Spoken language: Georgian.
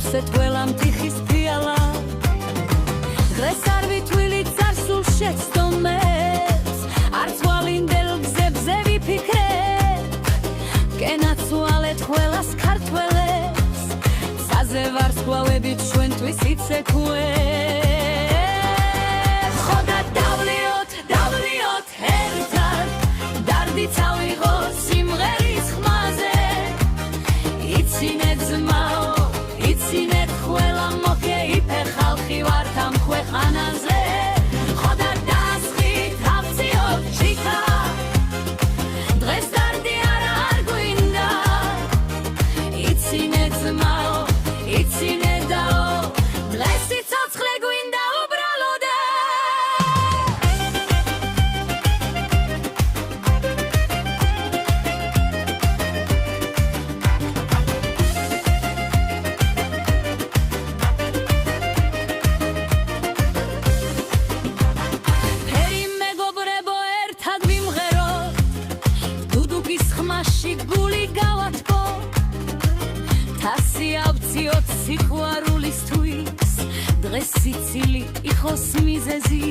სავსე თველამ თიხის ფიალა დღეს არ ვითვლილი წარსულ შეცდომებს არც ვალინდელ გზებზე ვიფიქრებ კენაც ვალეთ ყველას ქართველებს ცაზე ვარსკვლავებით ჩვენთვის იცეკვებს ხო და დავლიოთ ერთად დარდი წავიღოთ სიმღერის ხმაზე იცინეთ ძმაო იცინეთ ყველა მოგეიფე ხალხი ვართ ამ ქვეყანაზე ხო და დასხით ავწიოთ ჩიქა დღეს დარდი არა არ გვინდა იცინეთ ძმაო იცინეთ დაო დღეს სიცოცხლე გვინდა უბრალო და გული გავათბო თასი ავწიოთ სიყვარულისთვის დღეს სიცილი იყოს მიზეზი